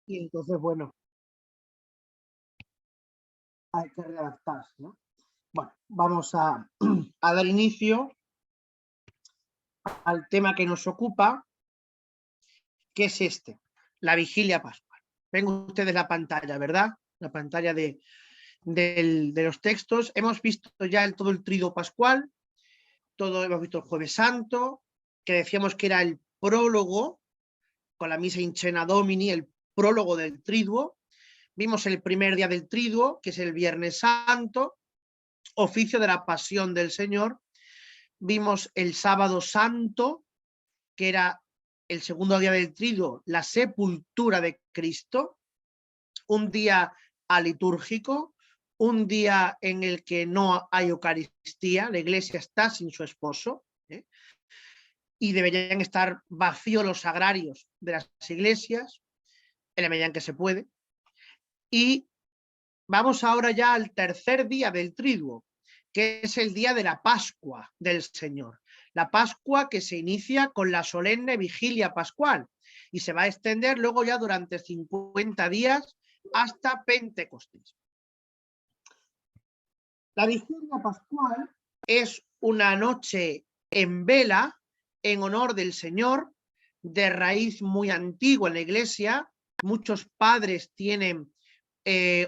y entonces, bueno, hay que redactarse, ¿no? Bueno, vamos a dar inicio al tema que nos ocupa, que es este, la vigilia pascual. Ven ustedes la pantalla, ¿verdad? La pantalla de los textos. Hemos visto ya todo el triduo pascual, hemos visto el Jueves Santo, que decíamos que era el prólogo, con la misa in cena domini, el prólogo del triduo. Vimos el primer día del triduo, que es el Viernes Santo, oficio de la pasión del Señor. Vimos el Sábado Santo, que era el segundo día del triduo, la sepultura de Cristo, un día alitúrgico, un día en el que no hay Eucaristía, la iglesia está sin su esposo, y deberían estar vacíos los sagrarios de las iglesias, en la medida en que se puede. Y vamos ahora ya al tercer día del triduo, que es el día de la Pascua del Señor. La Pascua que se inicia con la solemne vigilia pascual y se va a extender luego ya durante 50 días hasta Pentecostés. La vigilia pascual es una noche en vela en honor del Señor, de raíz muy antigua en la iglesia. Muchos padres tienen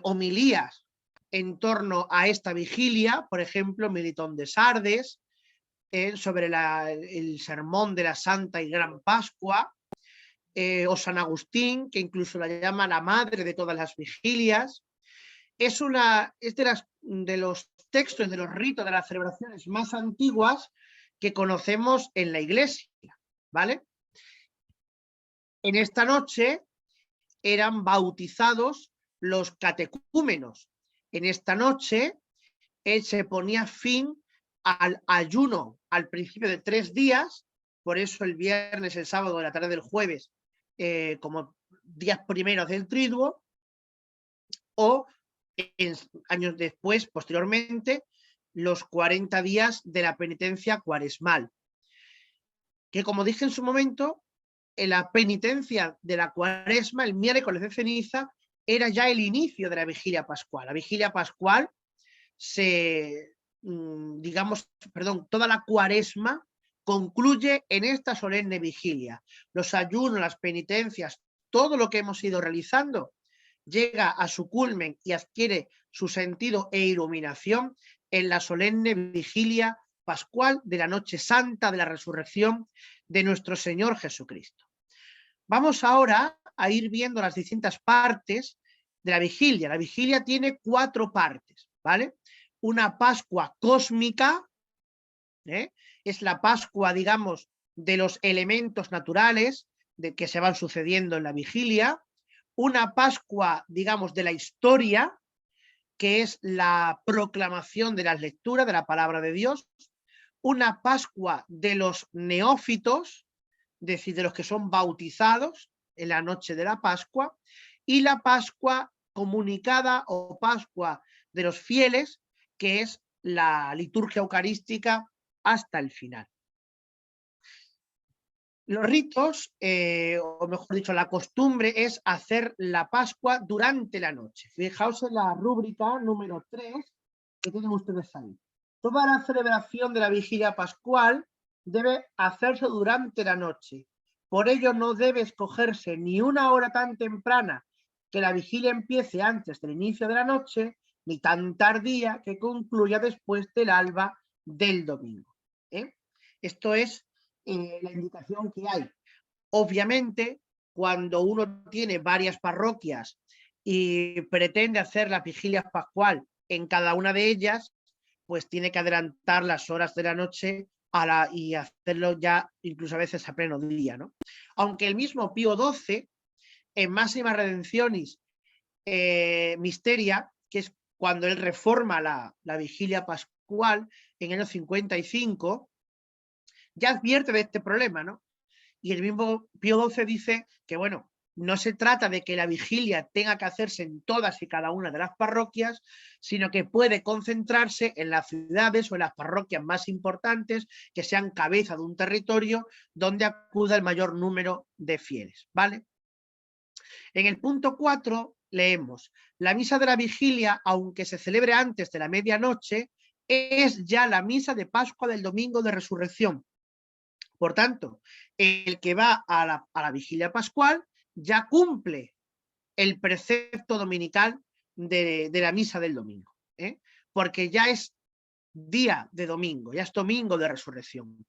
homilías en torno a esta vigilia, por ejemplo, Melitón de Sardes, sobre el sermón de la Santa y Gran Pascua, o San Agustín, que incluso la llama la madre de todas las vigilias. Es de los textos, de los ritos, de las celebraciones más antiguas que conocemos en la iglesia, ¿vale? En esta noche eran bautizados los catecúmenos. En esta noche se ponía fin al ayuno al principio de 3 días, por eso el viernes, el sábado, la tarde del jueves, como días primeros del triduo, o años después, posteriormente, los 40 días de la penitencia cuaresmal, que como dije en su momento, en la penitencia de la cuaresma, el miércoles de ceniza, era ya el inicio de la vigilia pascual. La vigilia pascual toda la cuaresma concluye en esta solemne vigilia. Los ayunos, las penitencias, todo lo que hemos ido realizando llega a su culmen y adquiere su sentido e iluminación en la solemne vigilia pascual de la noche santa de la resurrección de nuestro Señor Jesucristo. Vamos ahora a ir viendo las distintas partes de la vigilia. La vigilia tiene 4 partes, ¿vale? Una Pascua cósmica, es la Pascua, digamos, de los elementos naturales que se van sucediendo en la vigilia. Una Pascua, digamos, de la historia, que es la proclamación de las lecturas de la palabra de Dios. Una Pascua de los neófitos, es decir, de los que son bautizados en la noche de la Pascua, y la Pascua comunicada o Pascua de los fieles, que es la liturgia eucarística hasta el final. Los ritos, o mejor dicho, la costumbre es hacer la Pascua durante la noche. Fijaos en la rúbrica número 3 que tienen ustedes ahí. Toda la celebración de la vigilia pascual debe hacerse durante la noche. Por ello no debe escogerse ni una hora tan temprana que la vigilia empiece antes del inicio de la noche, ni tan tardía que concluya después del alba del domingo. Esto es la indicación que hay. Obviamente, cuando uno tiene varias parroquias y pretende hacer la vigilia pascual en cada una de ellas, pues tiene que adelantar las horas de la noche y hacerlo ya incluso a veces a pleno día, ¿no? Aunque el mismo Pío XII, en Máxima Redencionis Misteria, que es cuando él reforma la vigilia pascual en el año 55, ya advierte de este problema, ¿no? Y el mismo Pío XII dice que, bueno, no se trata de que la vigilia tenga que hacerse en todas y cada una de las parroquias, sino que puede concentrarse en las ciudades o en las parroquias más importantes que sean cabeza de un territorio donde acuda el mayor número de fieles, ¿vale? En el punto 4 leemos: la misa de la vigilia, aunque se celebre antes de la medianoche, es ya la misa de Pascua del domingo de resurrección. Por tanto, el que va a la vigilia pascual ya cumple el precepto dominical de la misa del domingo, porque ya es día de domingo, ya es domingo de resurrección.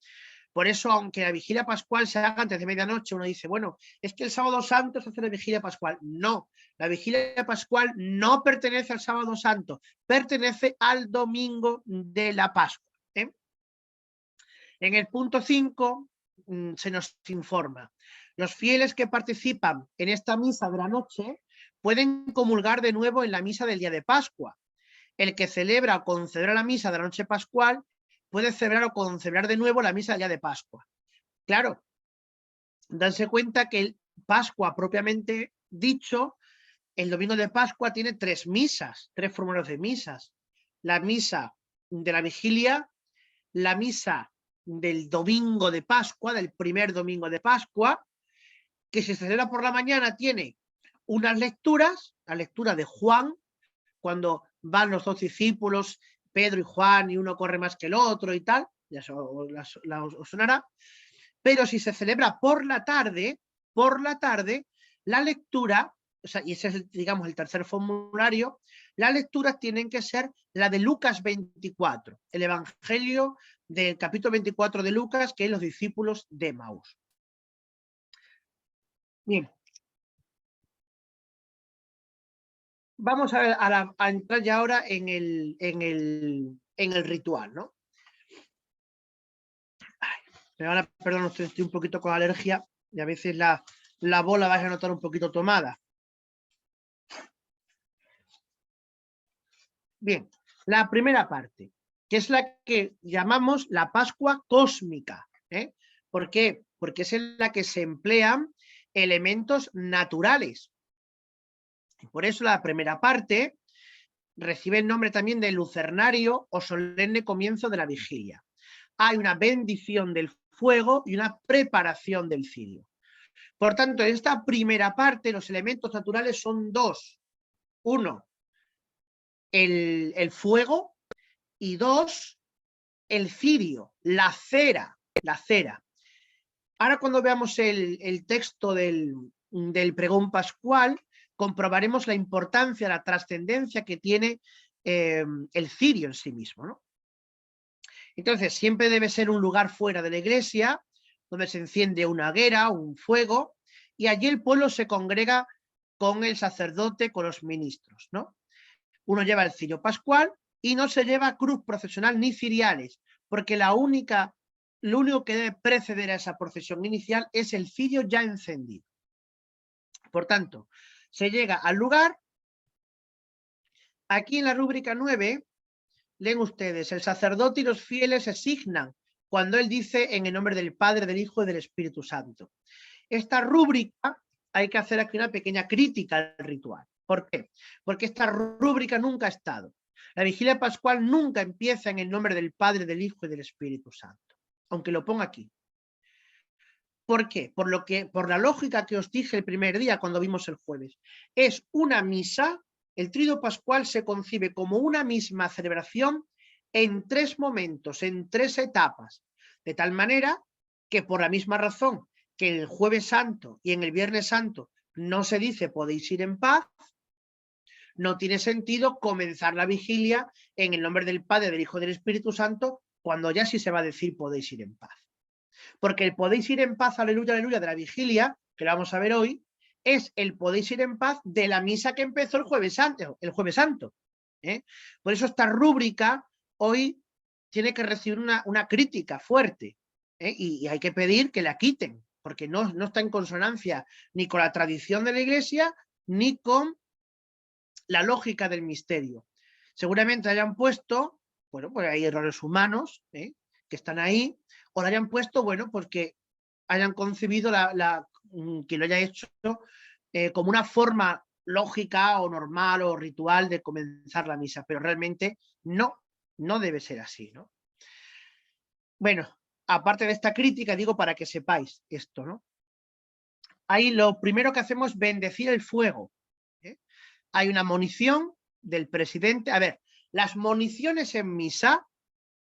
Por eso, aunque la vigilia pascual se haga antes de medianoche, uno dice, bueno, es que el sábado santo se hace la vigilia pascual. No, la vigilia pascual no pertenece al sábado santo, pertenece al domingo de la Pascua. En el punto 5 se nos informa: los fieles que participan en esta misa de la noche pueden comulgar de nuevo en la misa del día de Pascua. El que celebra o concelebra la misa de la noche pascual puede celebrar o concelebrar de nuevo la misa del día de Pascua. Claro, danse cuenta que el Pascua propiamente dicho, el domingo de Pascua tiene 3 misas, 3 formularios de misas. La misa de la vigilia, la misa del domingo de Pascua, del primer domingo de Pascua, que se celebra por la mañana, tiene unas lecturas, la lectura de Juan, cuando van los 2 discípulos, Pedro y Juan, y uno corre más que el otro y tal, ya os sonará. Pero si se celebra por la tarde, la lectura, o sea, y ese es, digamos, el tercer formulario, las lecturas tienen que ser la de Lucas 24, el Evangelio del capítulo 24 de Lucas, que es los discípulos de Emaús. Bien. Vamos a entrar ya ahora en el ritual, ¿no? Perdón, estoy un poquito con alergia y a veces la voz la vais a notar un poquito tomada. Bien, la primera parte, que es la que llamamos la Pascua cósmica. ¿Por qué? Porque es en la que se emplean elementos naturales. Y por eso la primera parte recibe el nombre también de lucernario o solemne comienzo de la vigilia. Hay una bendición del fuego y una preparación del cirio. Por tanto, en esta primera parte los elementos naturales son 2. 1, el fuego, y 2, el cirio, la cera. Ahora, cuando veamos el texto del pregón pascual, comprobaremos la importancia, la trascendencia que tiene el cirio en sí mismo, ¿no? Entonces, siempre debe ser un lugar fuera de la iglesia, donde se enciende una hoguera, un fuego, y allí el pueblo se congrega con el sacerdote, con los ministros, ¿no? Uno lleva el cirio pascual y no se lleva cruz procesional ni ciriales, porque lo único que debe preceder a esa procesión inicial es el cirio ya encendido. Por tanto, se llega al lugar. Aquí en la rúbrica 9, leen ustedes: el sacerdote y los fieles se signan cuando él dice en el nombre del Padre, del Hijo y del Espíritu Santo. Esta rúbrica, hay que hacer aquí una pequeña crítica al ritual. ¿Por qué? Porque esta rúbrica nunca ha estado. La vigilia pascual nunca empieza en el nombre del Padre, del Hijo y del Espíritu Santo, aunque lo ponga aquí. ¿Por qué? Por la lógica que os dije el primer día cuando vimos el jueves. Es una misa, el Tríodo Pascual se concibe como una misma celebración en 3 momentos, en 3 etapas, de tal manera que, por la misma razón que en el Jueves Santo y en el Viernes Santo no se dice podéis ir en paz, no tiene sentido comenzar la vigilia en el nombre del Padre, del Hijo y del Espíritu Santo, cuando ya sí se va a decir podéis ir en paz. Porque el podéis ir en paz, aleluya, aleluya, de la vigilia, que lo vamos a ver hoy, es el podéis ir en paz de la misa que empezó el Jueves Santo. Por eso esta rúbrica hoy tiene que recibir una crítica fuerte, y hay que pedir que la quiten, porque no está en consonancia ni con la tradición de la Iglesia, ni con la lógica del misterio. Seguramente hayan puesto, bueno, pues hay errores humanos, que están ahí, o lo hayan puesto, bueno, pues que hayan concebido que lo haya hecho como una forma lógica o normal o ritual de comenzar la misa, pero realmente no debe ser así, ¿no? Bueno, aparte de esta crítica, digo para que sepáis esto, ¿no? ahí lo primero que hacemos es bendecir el fuego. Hay una monición del presidente. A ver, las moniciones en misa,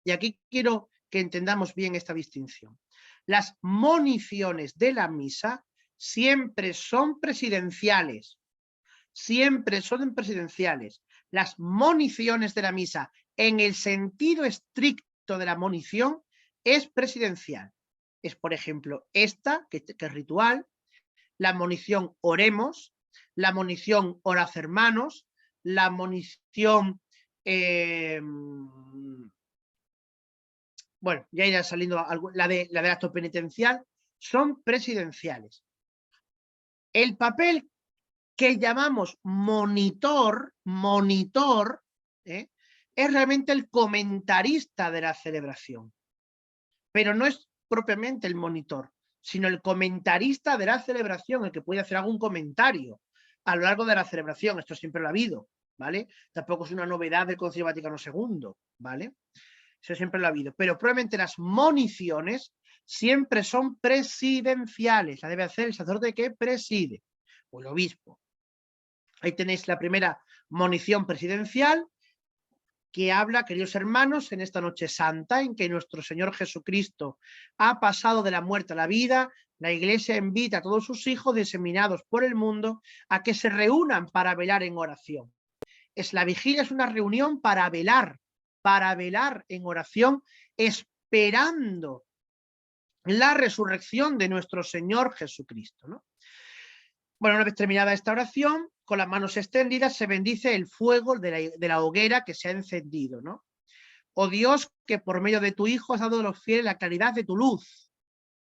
y aquí quiero que entendamos bien esta distinción. Las moniciones de la misa siempre son presidenciales. Siempre son presidenciales. Las moniciones de la misa, en el sentido estricto de la monición, es presidencial. Es, por ejemplo, esta, que es ritual, la monición oremos, la monición orad hermanos, la monición, bueno, ya irá saliendo la del acto penitencial, son presidenciales. El papel que llamamos monitor, es realmente el comentarista de la celebración, pero no es propiamente el monitor, sino el comentarista de la celebración, el que puede hacer algún comentario a lo largo de la celebración. Esto siempre lo ha habido, ¿vale? Tampoco es una novedad del Concilio Vaticano II, ¿vale? Eso siempre lo ha habido, pero probablemente las moniciones siempre son presidenciales, la debe hacer el sacerdote que preside, o el obispo. Ahí tenéis la primera monición presidencial, que habla, queridos hermanos, en esta noche santa en que nuestro Señor Jesucristo ha pasado de la muerte a la vida. La Iglesia invita a todos sus hijos diseminados por el mundo a que se reúnan para velar en oración. La vigilia es una reunión para velar en oración, esperando la resurrección de nuestro Señor Jesucristo, ¿no? Bueno, una vez terminada esta oración, con las manos extendidas se bendice el fuego de la hoguera que se ha encendido, ¿no? Oh Dios, que por medio de tu Hijo has dado a los fieles la claridad de tu luz.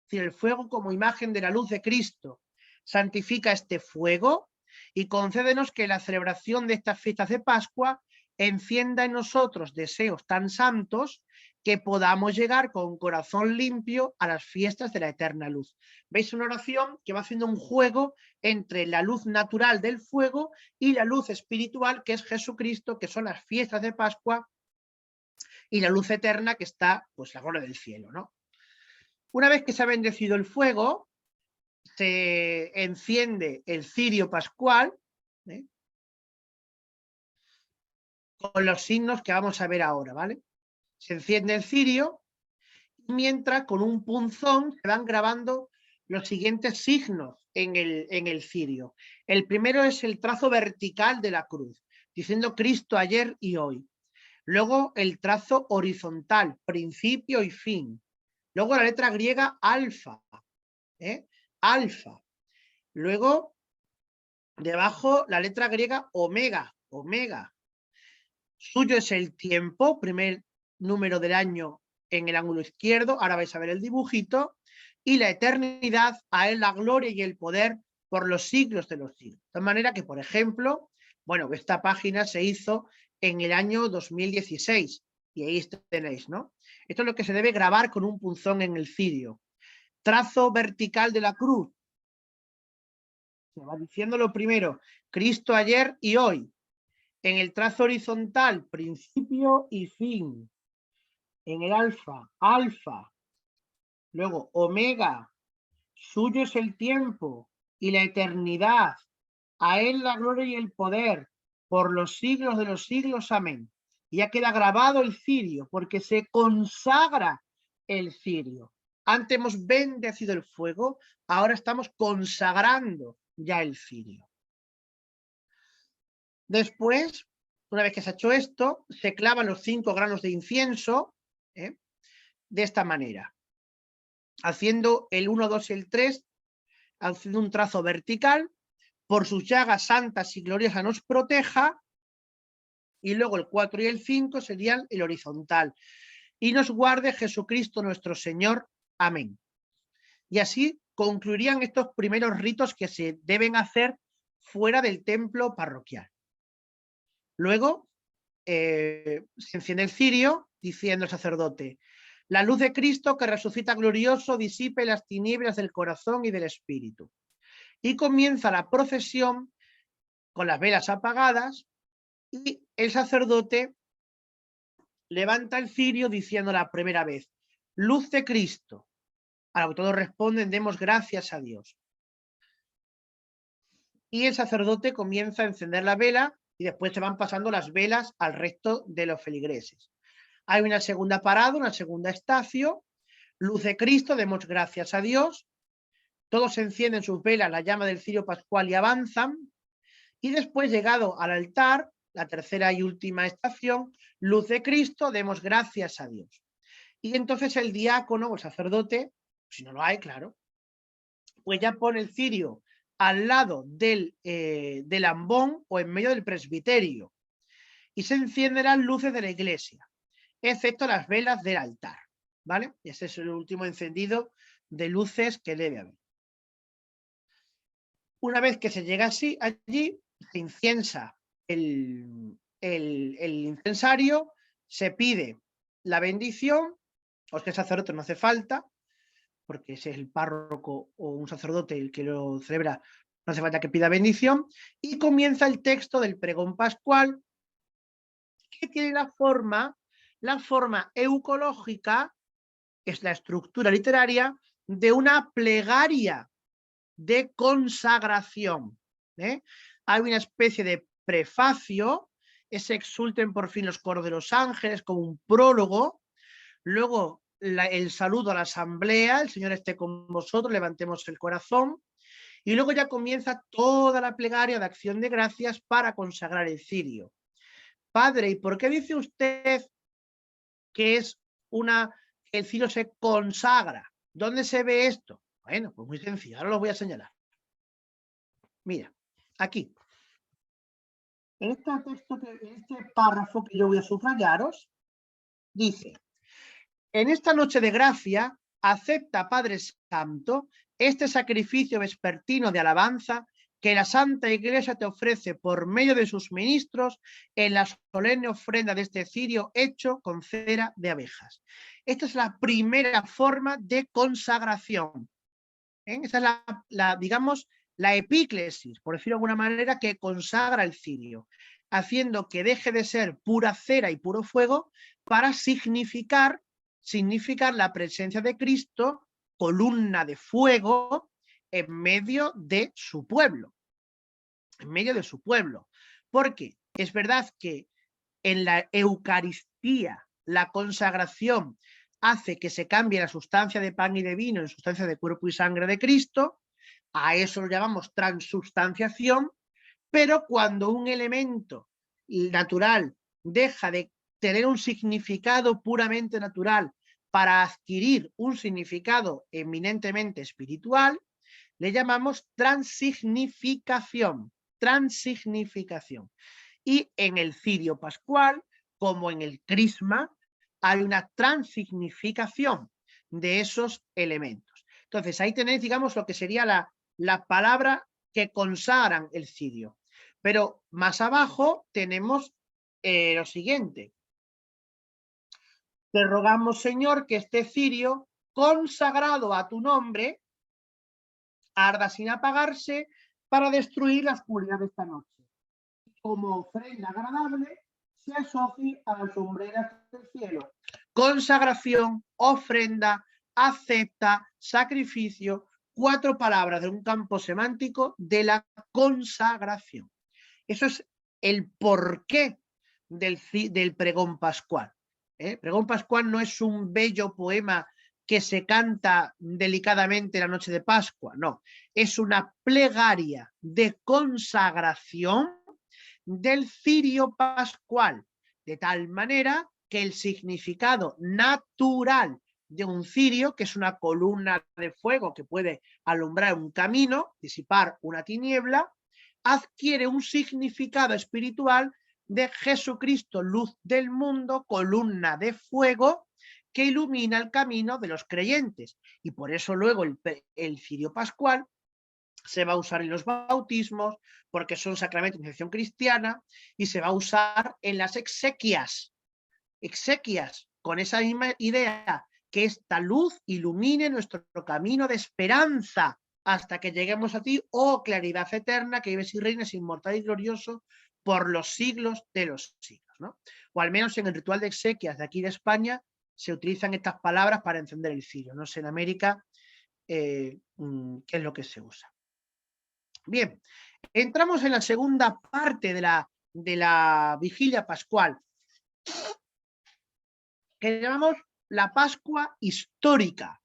Es decir, el fuego como imagen de la luz de Cristo. Santifica este fuego y concédenos que la celebración de estas fiestas de Pascua encienda en nosotros deseos tan santos que podamos llegar con corazón limpio a las fiestas de la eterna luz. ¿Veis? Una oración que va haciendo un juego entre la luz natural del fuego y la luz espiritual, que es Jesucristo, que son las fiestas de Pascua, y la luz eterna, que está, pues, la gloria del cielo, ¿no? Una vez que se ha bendecido el fuego, se enciende el cirio pascual, ¿eh?, con los signos que vamos a ver ahora, ¿vale? Se enciende el cirio, mientras con un punzón se van grabando los siguientes signos en el cirio. El primero es el trazo vertical de la cruz, diciendo Cristo ayer y hoy. Luego el trazo horizontal, principio y fin. Luego la letra griega alfa, alfa. Luego, debajo, la letra griega omega, omega. Suyo es el tiempo, primer número del año en el ángulo izquierdo, ahora vais a ver el dibujito, y la eternidad, a él la gloria y el poder por los siglos de los siglos. De manera que, por ejemplo, bueno, esta página se hizo en el año 2016, y ahí tenéis, ¿no? Esto es lo que se debe grabar con un punzón en el cirio. Trazo vertical de la cruz. Se va diciendo lo primero, Cristo ayer y hoy. En el trazo horizontal, principio y fin. En el alfa, alfa. Luego, omega, suyo es el tiempo y la eternidad. A él la gloria y el poder, por los siglos de los siglos. Amén. Y ya queda grabado el cirio, porque se consagra el cirio. Antes hemos bendecido el fuego, ahora estamos consagrando ya el cirio. Después, una vez que se ha hecho esto, se clavan los 5 granos de incienso, de esta manera, haciendo el 1, 2 y el 3, haciendo un trazo vertical. Por sus llagas santas y gloriosas nos proteja, y luego el 4 y el 5 serían el horizontal. Y nos guarde Jesucristo nuestro Señor. Amén. Y así concluirían estos primeros ritos que se deben hacer fuera del templo parroquial. Luego se enciende el cirio diciendo el sacerdote: la luz de Cristo que resucita glorioso disipe las tinieblas del corazón y del espíritu. Y comienza la procesión con las velas apagadas y el sacerdote levanta el cirio diciendo la primera vez: luz de Cristo. A lo que todos responden: demos gracias a Dios. y el sacerdote comienza a encender la vela y después se van pasando las velas al resto de los feligreses. Hay una segunda parada, una segunda estación, luz de Cristo, demos gracias a Dios, todos encienden sus velas, la llama del cirio pascual y avanzan, y después, llegado al altar, la tercera y última estación, luz de Cristo, demos gracias a Dios. Y entonces el diácono o el sacerdote, si no lo hay, claro, pues ya pone el cirio al lado del ambón o en medio del presbiterio y se encienden las luces de la iglesia, excepto las velas del altar, ¿vale? Ese es el último encendido de luces que debe haber. Una vez que se llega así, allí, se inciensa el incensario, se pide la bendición, o es que el sacerdote no hace falta, porque ese es el párroco o un sacerdote el que lo celebra, no hace falta que pida bendición, y comienza el texto del pregón pascual, que tiene la forma eucológica, es la estructura literaria, de una plegaria de consagración. Hay una especie de prefacio, ese exulten por fin los coros de los ángeles, como un prólogo, luego el saludo a la asamblea, el Señor esté con vosotros, levantemos el corazón, y luego ya comienza toda la plegaria de acción de gracias para consagrar el cirio. Padre, ¿y por qué dice usted que el cirio se consagra? ¿Dónde se ve esto? Bueno, pues muy sencillo, ahora lo voy a señalar. Mira, aquí. En este párrafo que yo voy a subrayaros, dice: en esta noche de gracia, acepta, Padre Santo, este sacrificio vespertino de alabanza que la Santa Iglesia te ofrece por medio de sus ministros en la solemne ofrenda de este cirio hecho con cera de abejas. Esta es la primera forma de consagración. Esa es digamos, la epíclesis, por decirlo de alguna manera, que consagra el cirio, haciendo que deje de ser pura cera y puro fuego para significar la presencia de Cristo, columna de fuego, en medio de su pueblo. En medio de su pueblo. Porque es verdad que en la Eucaristía, la consagración hace que se cambie la sustancia de pan y de vino en sustancia de cuerpo y sangre de Cristo, a eso lo llamamos transubstanciación, pero cuando un elemento natural deja de tener un significado puramente natural para adquirir un significado eminentemente espiritual, le llamamos transignificación. Transignificación. Y en el cirio pascual, como en el crisma, hay una transignificación de esos elementos. Entonces, ahí tenéis, digamos, lo que sería la palabra que consagran el cirio. Pero más abajo tenemos lo siguiente. Te rogamos, Señor, que este cirio, consagrado a tu nombre, arda sin apagarse para destruir la oscuridad de esta noche. Como ofrenda agradable, se asocie a las sombreras del cielo. Consagración, ofrenda, acepta, sacrificio, 4 palabras de un campo semántico de la consagración. Eso es el porqué del pregón pascual. Pregón pascual no es un bello poema que se canta delicadamente la noche de Pascua, no, es una plegaria de consagración del cirio pascual, de tal manera que el significado natural de un cirio, que es una columna de fuego que puede alumbrar un camino, disipar una tiniebla, adquiere un significado espiritual de Jesucristo, luz del mundo, columna de fuego que ilumina el camino de los creyentes. Y por eso luego el cirio pascual se va a usar en los bautismos, porque son sacramentos de iniciación cristiana, y se va a usar en las exequias, con esa misma idea, que esta luz ilumine nuestro camino de esperanza hasta que lleguemos a ti, oh claridad eterna, que vives y reinas inmortal y glorioso por los siglos de los siglos, ¿no? O al menos en el ritual de exequias de aquí de España se utilizan estas palabras para encender el cirio. No sé en América qué es lo que se usa. Bien, entramos en la segunda parte de la vigilia pascual, que llamamos la Pascua histórica,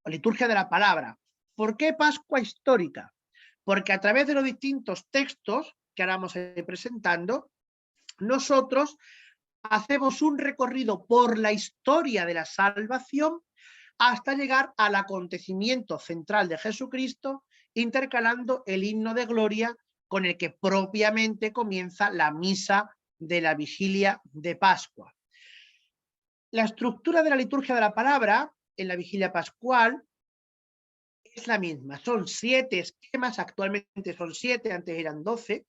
o liturgia de la palabra. ¿Por qué Pascua histórica? Porque a través de los distintos textos que ahora vamos a ir presentando, nosotros hacemos un recorrido por la historia de la salvación hasta llegar al acontecimiento central de Jesucristo, intercalando el himno de gloria con el que propiamente comienza la misa de la vigilia de Pascua. La estructura de la liturgia de la palabra en la vigilia pascual es la misma. Son 7 esquemas, actualmente son 7, antes eran 12.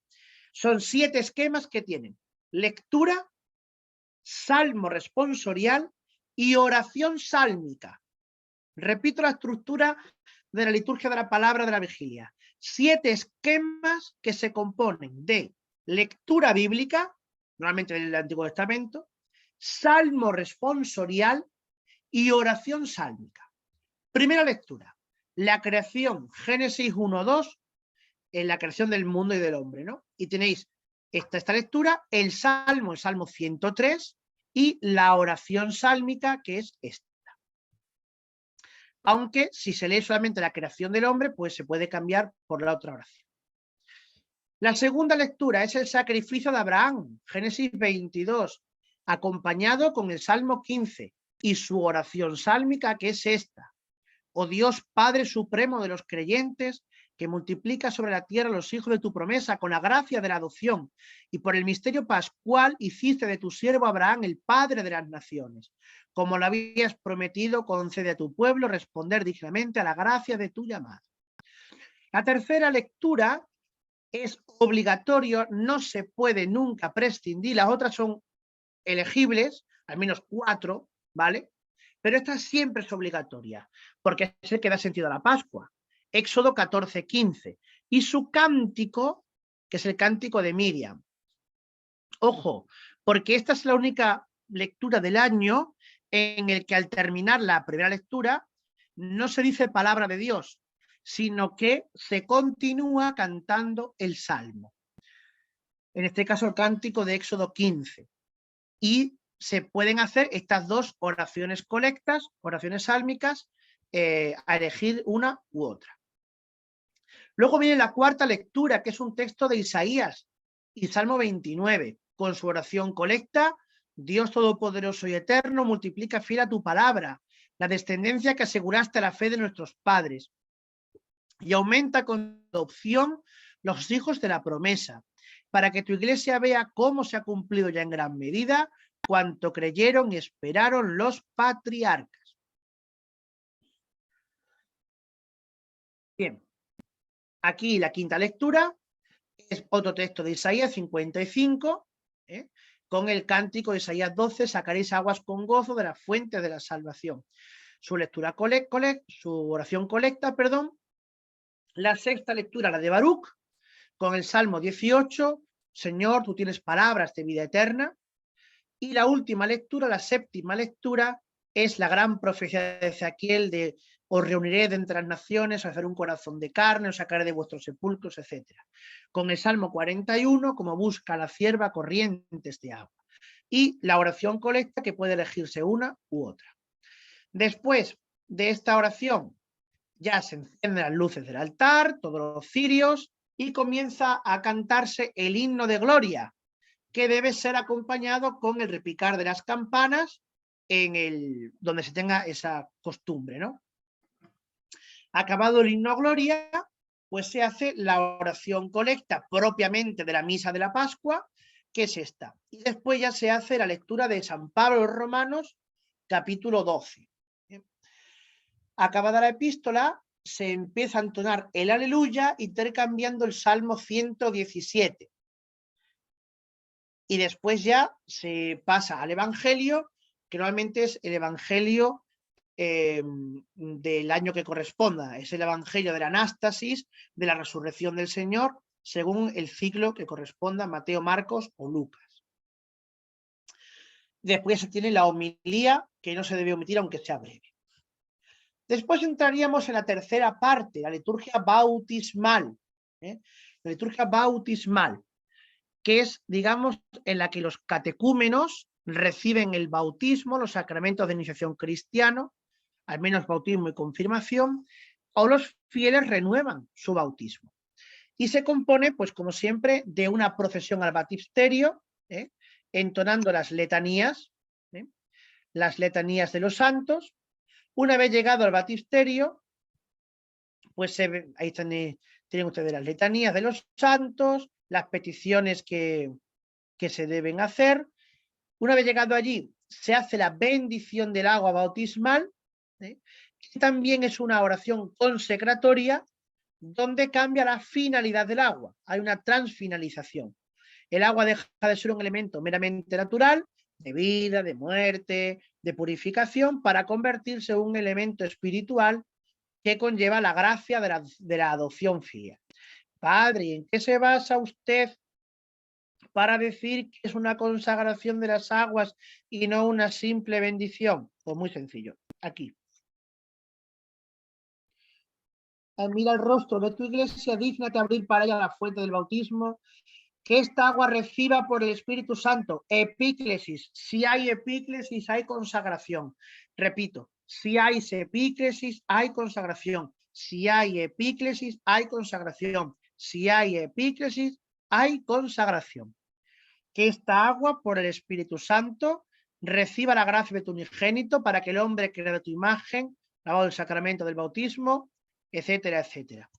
Son 7 esquemas que tienen lectura, salmo responsorial y oración sálmica. Repito la estructura de la liturgia de la palabra de la vigilia. 7 esquemas que se componen de lectura bíblica, normalmente del Antiguo Testamento, salmo responsorial y oración sálmica. Primera lectura, la creación, Génesis 1-2, en la creación del mundo y del hombre, ¿no? Y tenéis esta lectura, el Salmo 103, y la oración sálmica, que es esta. Aunque si se lee solamente la creación del hombre, pues se puede cambiar por la otra oración. La segunda lectura es el sacrificio de Abraham, Génesis 22, acompañado con el Salmo 15 y su oración sálmica, que es esta. Oh Dios, Padre supremo de los creyentes, que multiplica sobre la tierra los hijos de tu promesa con la gracia de la adopción, y por el misterio pascual hiciste de tu siervo Abraham el padre de las naciones. Como lo habías prometido, concede a tu pueblo responder dignamente a la gracia de tu llamada. La tercera lectura es obligatorio, no se puede nunca prescindir, las otras son elegibles, al menos 4, ¿vale? Pero esta siempre es obligatoria, porque es el que da sentido a la Pascua. Éxodo 14:15. Y su cántico, que es el cántico de Miriam. Ojo, porque esta es la única lectura del año en el que al terminar la primera lectura no se dice palabra de Dios, sino que se continúa cantando el Salmo. En este caso el cántico de Éxodo 15. Y se pueden hacer estas 2 oraciones colectas, oraciones sálmicas, a elegir una u otra. Luego viene la cuarta lectura, que es un texto de Isaías y Salmo 29, con su oración colecta. Dios Todopoderoso y Eterno, multiplica fiel a tu palabra, la descendencia que aseguraste a la fe de nuestros padres, y aumenta con adopción los hijos de la promesa, para que tu iglesia vea cómo se ha cumplido ya en gran medida cuanto creyeron y esperaron los patriarcas. Bien, aquí la quinta lectura es otro texto de Isaías 55, con el cántico de Isaías 12, sacaréis aguas con gozo de la fuente de la salvación. Su lectura su oración colecta, perdón. La sexta lectura, la de Baruch, con el Salmo 18, Señor, tú tienes palabras de vida eterna. Y la última lectura, la séptima lectura, es la gran profecía de Ezequiel de os reuniré de entre las naciones, os haré un corazón de carne, os sacaré de vuestros sepulcros, etc. Con el Salmo 41, como busca la cierva corrientes de agua. Y la oración colecta, que puede elegirse una u otra. Después de esta oración, ya se encienden las luces del altar, todos los cirios, y comienza a cantarse el himno de gloria, que debe ser acompañado con el repicar de las campanas donde se tenga esa costumbre, ¿no? Acabado el himno gloria, pues se hace la oración colecta propiamente de la misa de la Pascua, que es esta. Y después ya se hace la lectura de San Pablo a los Romanos, capítulo 12. Acabada la epístola, se empieza a entonar el aleluya intercambiando el Salmo 117. Y después ya se pasa al Evangelio, que normalmente es el Evangelio del año que corresponda. Es el Evangelio de la Anástasis, de la resurrección del Señor, según el ciclo que corresponda a Mateo, Marcos o Lucas. Después se tiene la homilía, que no se debe omitir aunque sea breve. Después entraríamos en la tercera parte, la liturgia bautismal, La liturgia bautismal, que es, digamos, en la que los catecúmenos reciben el bautismo, los sacramentos de iniciación cristiano, al menos bautismo y confirmación, o los fieles renuevan su bautismo. Y se compone, pues como siempre, de una procesión al baptisterio, entonando las letanías de los santos. Una vez llegado al baptisterio, pues ahí tienen ustedes las letanías de los santos, las peticiones que se deben hacer. Una vez llegado allí, se hace la bendición del agua bautismal, que también es una oración consecratoria, donde cambia la finalidad del agua. Hay una transfinalización. El agua deja de ser un elemento meramente natural, de vida, de muerte, de purificación, para convertirse en un elemento espiritual que conlleva la gracia de la adopción filial. Padre, ¿en qué se basa usted para decir que es una consagración de las aguas y no una simple bendición? Pues muy sencillo, aquí. Mira el rostro de tu iglesia, dígnate abrir para ella la fuente del bautismo, que esta agua reciba por el Espíritu Santo. Epíclesis. Si hay epíclesis, hay consagración. Repito, si hay epíclesis, hay consagración. Si hay epíclesis, hay consagración. Si hay epíclesis, hay consagración. Que esta agua, por el Espíritu Santo, reciba la gracia de tu unigénito para que el hombre crea de tu imagen, lavado el sacramento del bautismo, etcétera, etcétera.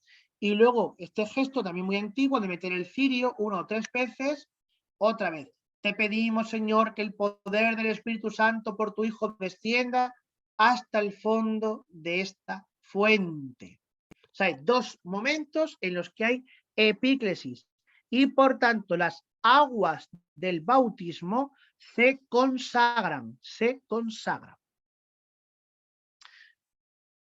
Y luego este gesto también muy antiguo de meter el cirio 1 o 3 veces, otra vez. Te pedimos, Señor, que el poder del Espíritu Santo por tu Hijo descienda hasta el fondo de esta fuente. O sea, hay dos momentos en los que hay epíclesis y por tanto las aguas del bautismo se consagran,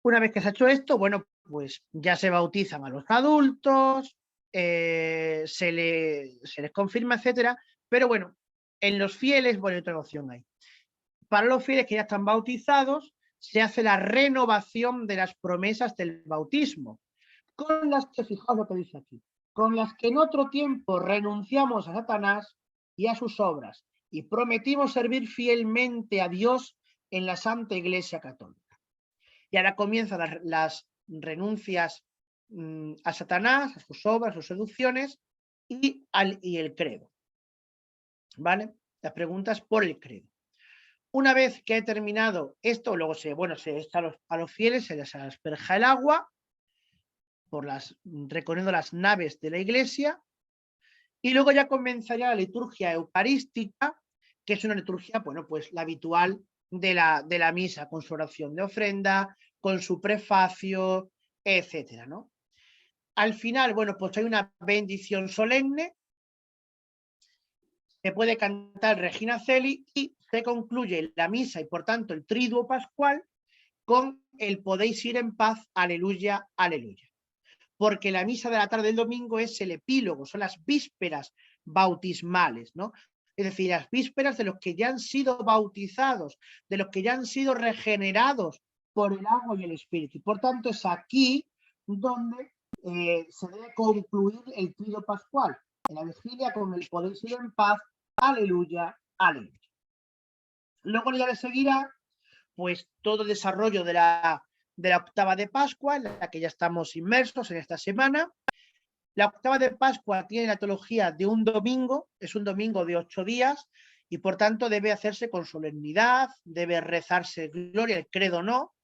Una vez que se ha hecho esto, bueno, pues ya se bautizan a los adultos, se les confirma, etcétera, pero bueno, en los fieles, bueno, otra opción hay. Para los fieles que ya están bautizados, se hace la renovación de las promesas del bautismo, con las que, fijaos lo que dice aquí, con las que en otro tiempo renunciamos a Satanás y a sus obras, y prometimos servir fielmente a Dios en la Santa Iglesia Católica. Y ahora comienzan las renuncias a Satanás, a sus obras, a sus seducciones y el credo. ¿Vale? Las preguntas por el credo. Una vez que he terminado esto, luego a los fieles se les asperja el agua recorriendo las naves de la iglesia, y luego ya comenzaría la liturgia eucarística, que es una liturgia, bueno, pues la habitual de la misa, con su oración de ofrenda, con su prefacio, etcétera, ¿no? Al final, bueno, pues hay una bendición solemne, se puede cantar Regina Coeli y se concluye la misa y por tanto el triduo pascual con el podéis ir en paz, aleluya, aleluya. Porque la misa de la tarde del domingo es el epílogo, son las vísperas bautismales, ¿no? Es decir, las vísperas de los que ya han sido bautizados, de los que ya han sido regenerados por el agua y el Espíritu. Y por tanto es aquí donde se debe concluir el triduo pascual, en la vigilia con el podéis ir en paz, aleluya, aleluya. Luego ya le seguirá pues todo el desarrollo de la octava de Pascua, en la que ya estamos inmersos en esta semana. La octava de Pascua tiene la teología de un domingo, es un domingo de 8 días, y por tanto debe hacerse con solemnidad, debe rezarse gloria, el credo no,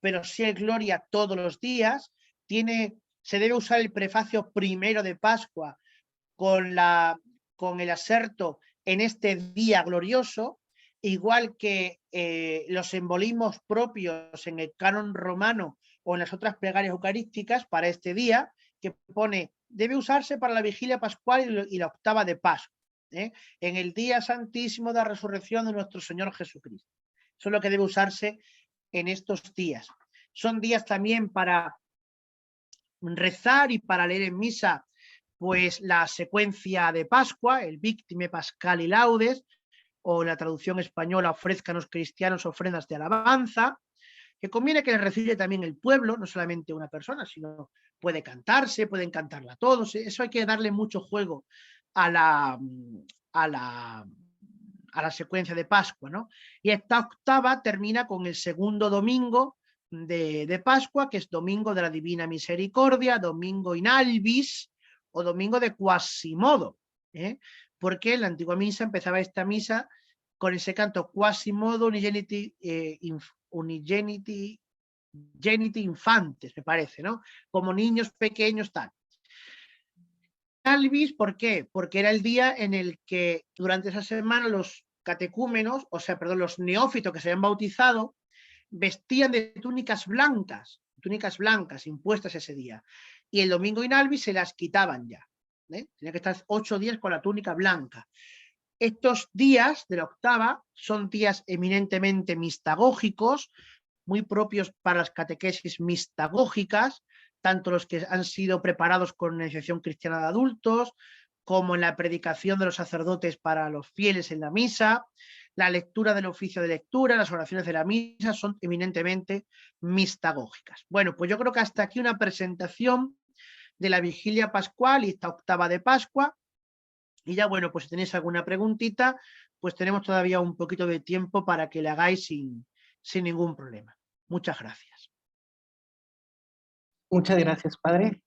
pero sí el gloria todos los días. Se debe usar el prefacio primero de Pascua con el aserto en este día glorioso, igual que los simbolismos propios en el canon romano o en las otras plegarias eucarísticas para este día, que pone, debe usarse para la vigilia pascual y la octava de Pascua, en el día santísimo de la resurrección de nuestro Señor Jesucristo. Eso es lo que debe usarse en estos días. Son días también para rezar y para leer en misa pues la secuencia de Pascua, el Victime Pascali Laudes, o en la traducción española, ofrezcanos cristianos ofrendas de alabanza. que conviene que le recibe también el pueblo, no solamente una persona, sino puede cantarse, pueden cantarla todos. Eso hay que darle mucho juego a la, a la, a la secuencia de Pascua, ¿no? Y esta octava termina con el segundo domingo de Pascua, que es domingo de la Divina Misericordia, domingo in albis o domingo de Quasimodo, ¿eh? Porque en la antigua misa empezaba esta misa con ese canto Quasimodo Unigeniti, Geniti Infantes, me parece, ¿no? Como niños pequeños, tal. Albis, ¿por qué? Porque era el día en el que durante esa semana los catecúmenos, o sea, perdón, los neófitos que se habían bautizado, vestían de túnicas blancas impuestas ese día. Y el domingo in albis se las quitaban ya. Tenía que estar 8 días con la túnica blanca. Estos días de la octava son días eminentemente mistagógicos, muy propios para las catequesis mistagógicas, tanto los que han sido preparados con la iniciación cristiana de adultos, como en la predicación de los sacerdotes para los fieles en la misa, la lectura del oficio de lectura, las oraciones de la misa son eminentemente mistagógicas. Bueno, pues yo creo que hasta aquí una presentación de la vigilia pascual y esta octava de Pascua. Y ya, bueno, pues si tenéis alguna preguntita, pues tenemos todavía un poquito de tiempo para que le hagáis sin ningún problema. Muchas gracias. Muchas gracias, padre.